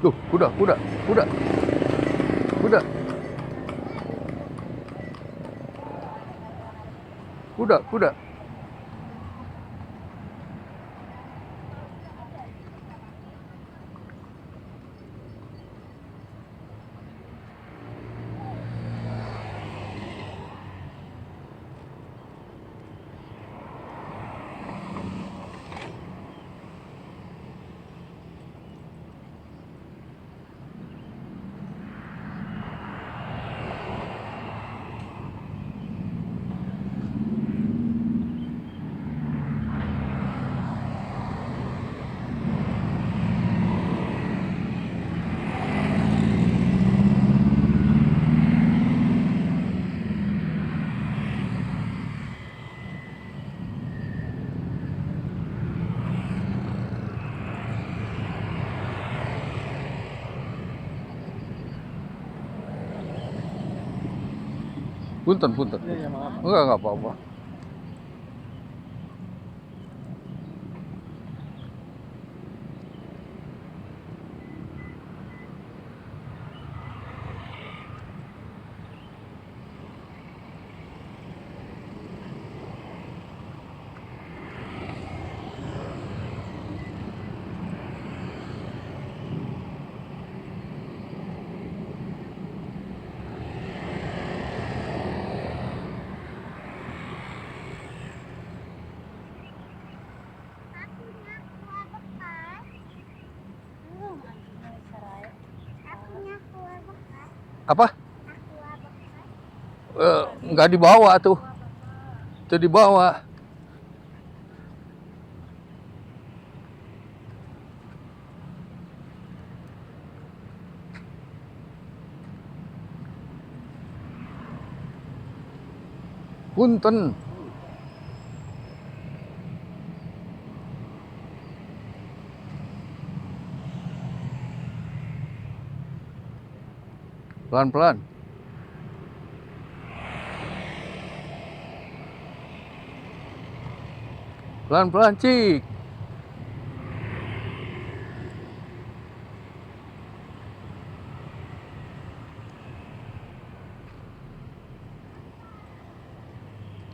Tuh, kuda, kuda, kuda, kuda, kuda, kuda. Punten, punten. Iya, maaf. Enggak apa-apa. Apa? Nggak dibawa tuh. Itu dibawa. Punten. Pelan-pelan. Pelan-pelan, Cik.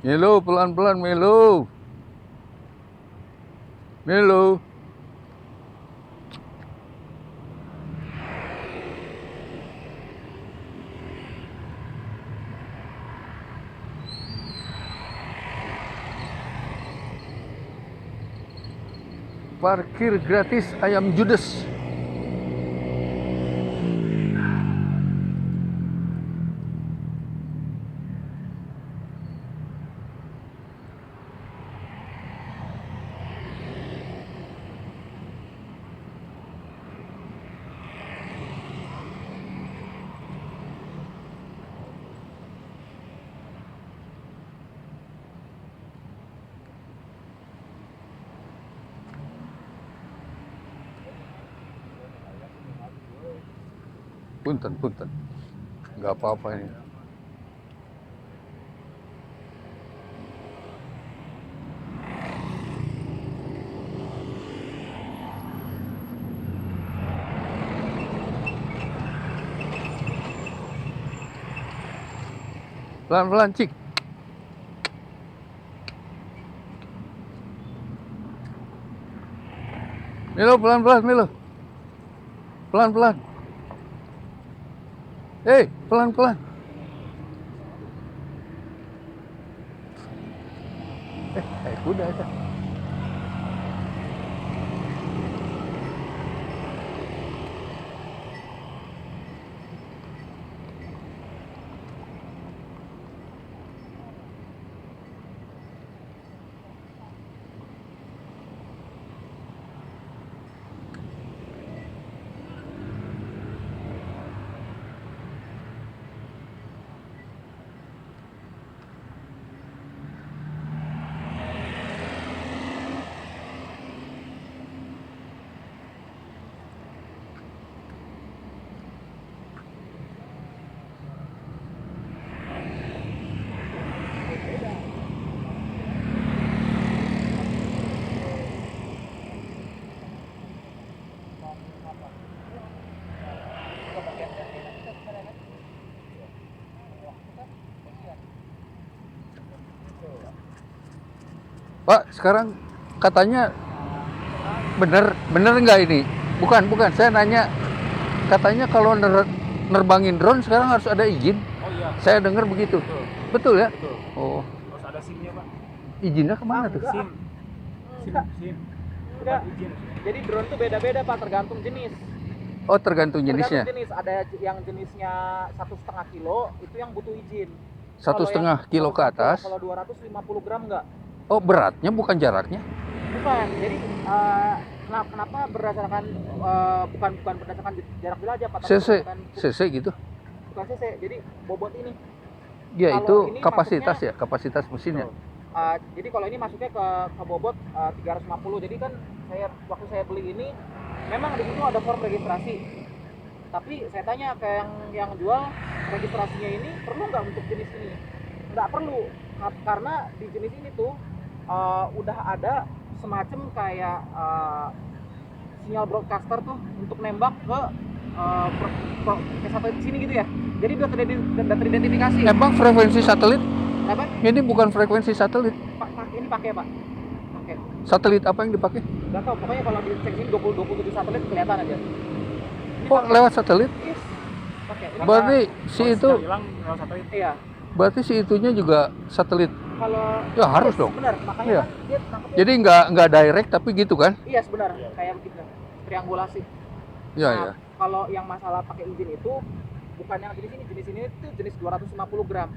Melo, pelan-pelan, Melo. Melo. Parkir gratis ayam judes. Punten, punten. Nggak apa-apa ini. Pelan-pelan, Cik. Melo, pelan-pelan, Melo. Pelan-pelan. Pelan-pelan. Kayak kuda aja. Pak, sekarang katanya bener nggak ini? Bukan. Saya nanya, katanya kalau nerbangin drone sekarang harus ada izin. Oh iya. Saya dengar begitu. Betul ya? Betul. Oh, Harus ada SIM-nya, Pak. izinnya kemana tuh? SIM. Enggak. Izin. Jadi drone tuh beda-beda Pak, tergantung jenis. Oh, tergantung jenisnya. Tergantung jenis. Ada yang jenisnya 1,5 kilo itu yang butuh izin. 1,5 kilo ke atas. Kalau 250 gram enggak. Oh, beratnya bukan jaraknya. Bukan. Jadi kenapa berdasarkan bukan berdasarkan jarak jelajah Pak, tapi CC berdasarkan gitu. bukan CC. Jadi bobot ini. Ya, Kalau itu ini kapasitas masuknya- ya, kapasitas mesinnya. Jadi kalau ini masuknya ke bobot 350. Jadi kan waktu saya beli ini memang di situ ada form registrasi. Tapi saya tanya ke yang jual, registrasinya ini perlu nggak untuk jenis ini? Nggak perlu, karena di jenis ini tuh udah ada semacam kayak sinyal broadcaster tuh untuk nembak ke ke satelit sini gitu ya. Jadi udah teridentifikasi. Emang frekuensi satelit? Apa? Ini bukan frekuensi satelit. Ini pakai Pak. Pakai. Satelit apa yang dipakai? Nggak tahu, pokoknya kalau di cek sini 27 satelit kelihatan aja. Ini Oh, pakai. lewat satelit? Yes. Pakai. Ini Berarti si Kalau itu, sinyal hilang lewat satelit. iya. berarti si itunya juga satelit. Kalau Ya, harus yes, dong. Benar, makanya Iya. kan dia tangkapnya. Jadi nggak direct tapi gitu kan? Iya, benar. Iya. Kayak begitu. Triangulasi. Ya, Nah, ya. kalau yang masalah pakai izin itu bukan yang jenis ini tuh jenis 250 gram.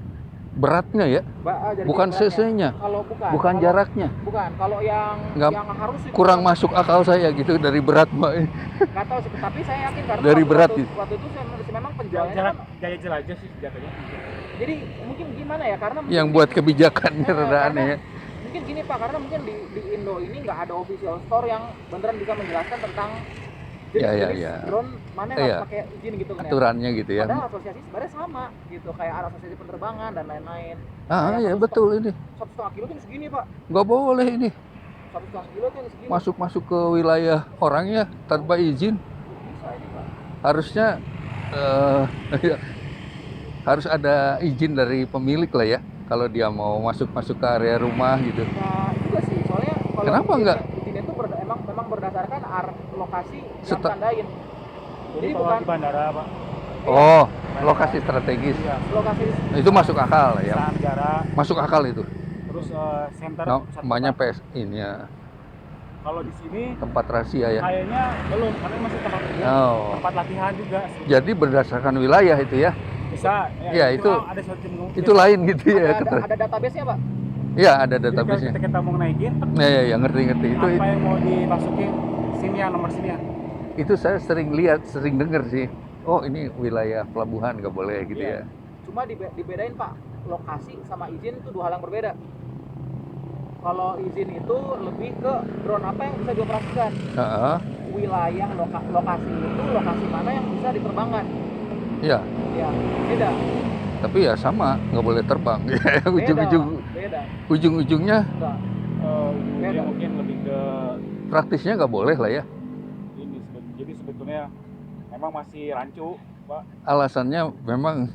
Beratnya ya, Jadi bukan beratnya. cc-nya, Kalau bukan kalau- jaraknya. Bukan. Kalau Nggak- yang harus itu Kurang masuk akal saya gitu dari berat, Mbak. Nggak tahu sih, tapi saya yakin karena Dari berat waktu, gitu. waktu itu memang penjualnya Jarak kan- gaya jelajah sih jatuhnya. jadi mungkin gimana ya, karena Yang mungkin buat di- kebijakannya Nah, rada karena aneh ya. mungkin gini Pak, karena mungkin di Indo ini nggak ada official store yang beneran bisa menjelaskan tentang jenis Ya. drone mana yang Iya. harus pakai izin gitu kan ya. Aturannya gitu ya. Padahal asosiasi sebenarnya sama gitu, kayak asosiasi penerbangan dan lain-lain. Ah, Kayak ya 1,5 betul ini. 1,5 kilo tuh segini Pak, Nggak boleh ini 1,5 kilo tuh segini. masuk ke wilayah orangnya tanpa izin. Bisa ini Pak. Harusnya ya, harus ada izin dari pemilik lah ya. Kalau dia mau masuk ke area rumah gitu. Nah juga sih, soalnya kalau Kenapa nggak? izin itu memang berdasarkan lokasi yang Seta- tandain. Jadi Jadi kalau bukan di bandara, Pak. Oh, lokasi strategis. Iya. lokasi Itu masuk akal ya. Saat jarak, Masuk akal itu. terus center Nah, pusat namanya kota. PS ini ya, Kalau di sini tempat rahasia ya. kayaknya belum, karena masih tempat umum, Oh. tempat latihan juga. Jadi berdasarkan wilayah itu ya. Bisa. Iya, itu- ada suatu Itu lain gitu ya. ada database-nya Pak. Iya, ada Jadi kalau database-nya. kita mau naikin, Ya, ngerti. Itu apa yang mau dimasukin SIM-nya, nomor SIM-nya. itu saya sering lihat, sering dengar sih. Oh, ini wilayah pelabuhan nggak boleh gitu Iya. ya. Cuma dibedain Pak, lokasi sama izin itu dua hal yang berbeda. Kalau izin itu lebih ke drone apa yang bisa dioperasikan. Heeh. Wilayah lokasi itu lokasi mana yang bisa diterbangkan. Iya, Ya, beda. tapi ya sama, nggak boleh terbang. Beda. Ujung-ujungnya Enggak. Ini Beda. mungkin lebih ke praktisnya nggak boleh lah ya. ini. Jadi sebetulnya memang masih rancu, Pak. Alasannya memang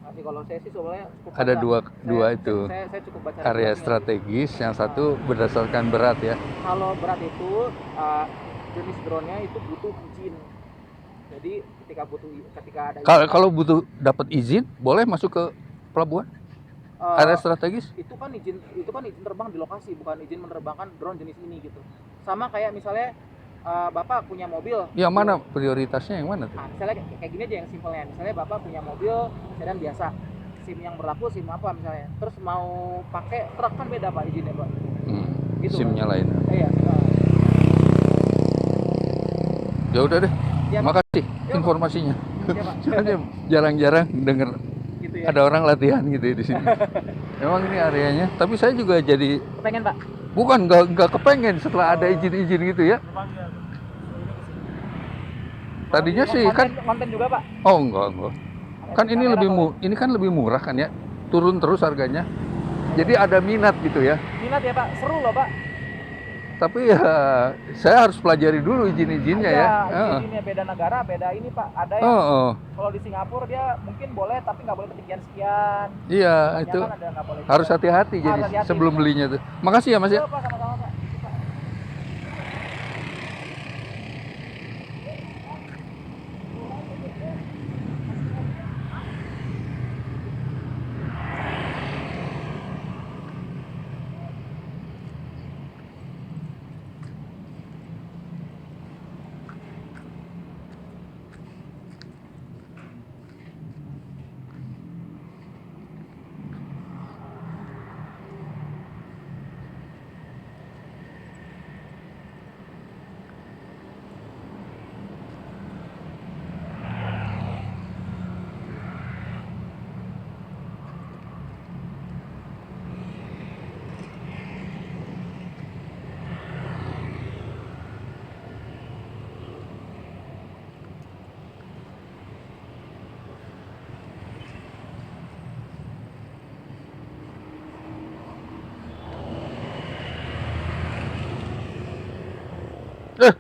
Tapi kalau saya sih soalnya cukup ada baca. dua itu. Saya cukup baca Area regulasinya. strategis, yang satu berdasarkan berat ya. Kalau berat itu jenis drone-nya itu butuh izin. Jadi ketika ada Kalau butuh dapat izin, boleh masuk ke pelabuhan? Area strategis? itu kan izin terbang di lokasi, bukan izin menerbangkan drone jenis ini gitu. Sama kayak misalnya Bapak punya mobil. Yang mana prioritasnya yang mana tuh? Misalnya kayak gini aja yang simpelnya. Misalnya Bapak punya mobil sedan biasa. SIM yang berlaku SIM apa misalnya. Terus mau pakai truk kan beda Pak izinnya, Pak. Gitu, SIM-nya lain. Iya, Ya udah deh. Ya, Pak. Makasih Ya, Pak. informasinya. Iya, Pak. Soalnya jarang-jarang dengar Gitu ya. ada orang latihan gitu ya di sini. Memang ini areanya. Tapi saya juga jadi Pengen Pak. bukan nggak kepengen setelah ada izin-izin gitu ya. Memang ya. Tadinya sih kan, konten juga Pak. oh enggak. Kan ini ini kan lebih murah kan ya. Turun terus harganya. Jadi ada minat gitu ya. Minat ya Pak, seru loh Pak. Tapi ya saya harus pelajari dulu izin-izinnya ya. Heeh. Izinnya beda negara, beda ini Pak. Ada yang Heeh. kalau di Singapura dia mungkin boleh tapi nggak boleh ketinggian sekian. Iya, itu Kebanyakan ada nggak boleh harus juga. hati-hati jadi Harus hati-hati, sebelum benar. belinya tuh. Makasih ya Mas ya. Iya Pak, sama-sama Pak. Itu, Pak. Eh,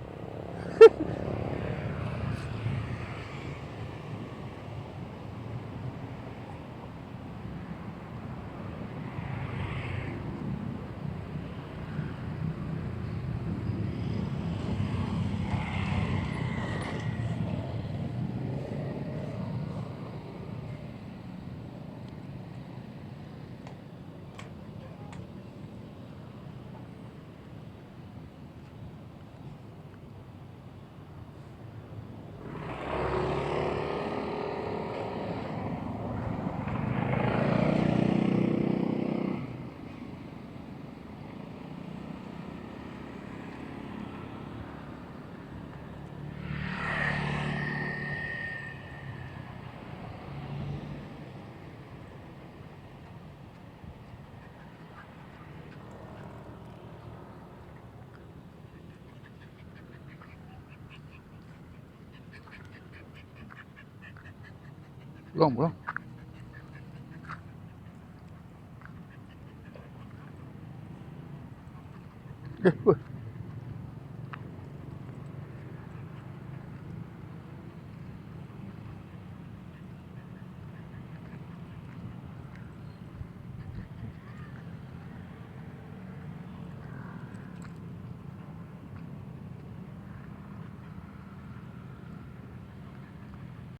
belum. Wah.